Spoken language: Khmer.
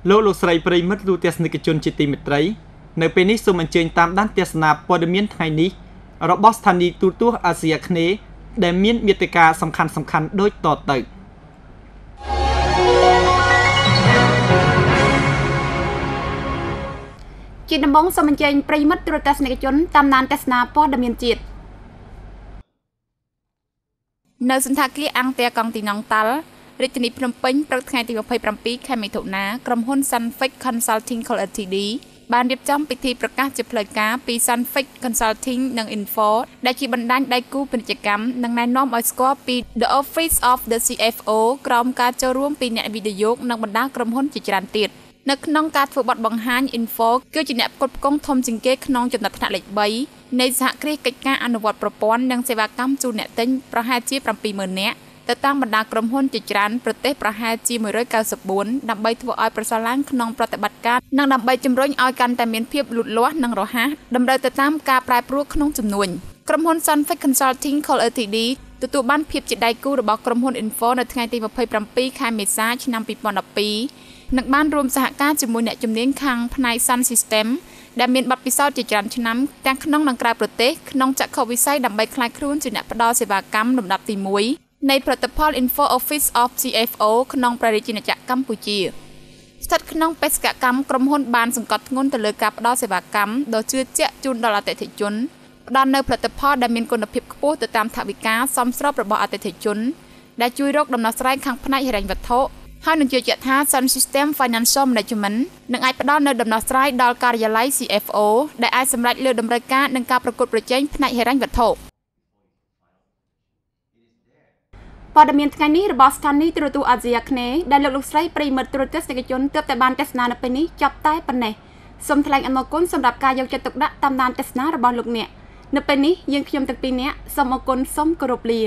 លោកស្រីប្រិមិត្តទូទស្សនិកជនជាទីមេត្រីនៅពេលនេះសូមអញ្ជើញតាមដានទស្សនាព័ត៌មានថ្ងៃនេះរបស់ស្ថានីយ៍ទូរទស្សន៍អាស៊ីអាគ្នេយ៍ដែលមានមាតិកាសំខាន់ៗដូចតទៅជាដំបូងសូមអញ្ជើញប្រិមិត្តទូរទស្សនិកជនតាមដានទស្សនាព័ត៌មានជាតិនៅសន្តាគារអង្គរកងទីណុងតាល់រាជធានីភ្នំពេញព្រឹកថ្ងៃទី27ខែមិថុនាក្រុមហ៊ុន Sunfix Consulting Co Ltd បានរៀបចំពិធីប្រកាសជាផ្លូវការពី Sunfix Consulting និង Info ដែលជាបណ្ដាញដៃគូពាណិជ្ជកម្មនិងណែនាំឲ្យស្គាល់ពី The Office of the CFO ក្រោមការចូលរួមពីអ្នកវិនិយោគនិងបណ្ដាក្រុមហ៊ុនជាច្រើនទៀតនៅក្នុងការធ្វើបទបង្ហាញ Info គឺជាអ្នកផ្គត់ផ្គង់ធំជាងគេក្នុងចំណាត់ថ្នាក់លេខ3នៃសហគ្រាសកិច្ចការអនុវត្តប្រព័ន្ធនិងសេវាកម្មជូនអ្នកទិញប្រហែលជា 70000 នាក់ទៅតាមបណ្ដាក្រុមហ៊ុនជាច្រើនប្រទេសប្រហែលជា194ដើម្បីធ្វើឲ្យប្រសើរឡើងក្នុងប្រតិបត្តិការនិងដើម្បីជំរុញឲ្យកាន់តែមានភាពលូតលាស់និងរហ័សតម្រូវទៅតាមការប្រែប្រួលក្នុងចំនួនក្រុមហ៊ុន Sunfix Consulting Co Ltd ទទួលបានភាពជាដៃគូរបស់ក្រុមហ៊ុន Info នៅថ្ងៃទី27ខែមេសាឆ្នាំ2012និងបានរួមសហការជាមួយអ្នកជំនាញខាងផ្នែក Sun System ដែលមានបទពិសោធន៍ជាច្រើនឆ្នាំទាំងក្នុងនិងក្រៅប្រទេសក្នុងចក្ខុវិស័យដើម្បីក្លាយខ្លួនជាអ្នកផ្ដល់សេវាកម្មលំដាប់ទី1នៃផលិតផល Info Office of CFO ក្នុងព្រះរាជាណាចក្រកម្ពុជាស្ថិតក្នុងបេសកកម្មក្រុមហ៊ុនបានសង្កត់ធ្ងន់ទៅលើការផ្ដល់សេវាកម្មដ៏ជឿជាក់ជូនដល់អតិថិជនផ្ដល់នូវផលិតផលដែលមានគុណភាពខ្ពស់ទៅតាមថវិកាសមស្របរបស់អតិថិជនដែលជួយរកដំណោះស្រាយខាងផ្នែកហិរញ្ញវត្ថុហើយនឹងជឿជាក់ថា Sun System Financial Management នឹងអាចផ្ដល់នូវដំណោះស្រាយដល់ការិយាល័យ CFO ដែលអាចសម្រេចលើតម្រូវការនិងការប្រកួតប្រជែងផ្នែកហិរញ្ញវត្ថុព័ត៌មានថ្ងៃនេះរបស់ស្ថានីយ៍ទូរទស្សន៍អាស៊ីអាគ្នេយ៍ដែលលោកស្រីប្រិមិត្តទូរទស្សនិកជនទើបតែបានទស្សនានៅពេលនេះចប់តែប៉ុណ្ណេះសូមថ្លែងអំណរគុណសម្រាប់ការយកចិត្តទុកដាក់តាមដានទស្សនារបស់លោកអ្នកនៅពេលនេះយើងខ្ញុំទាំងពីរនាក់សូមអរគុណសូមគោរពលា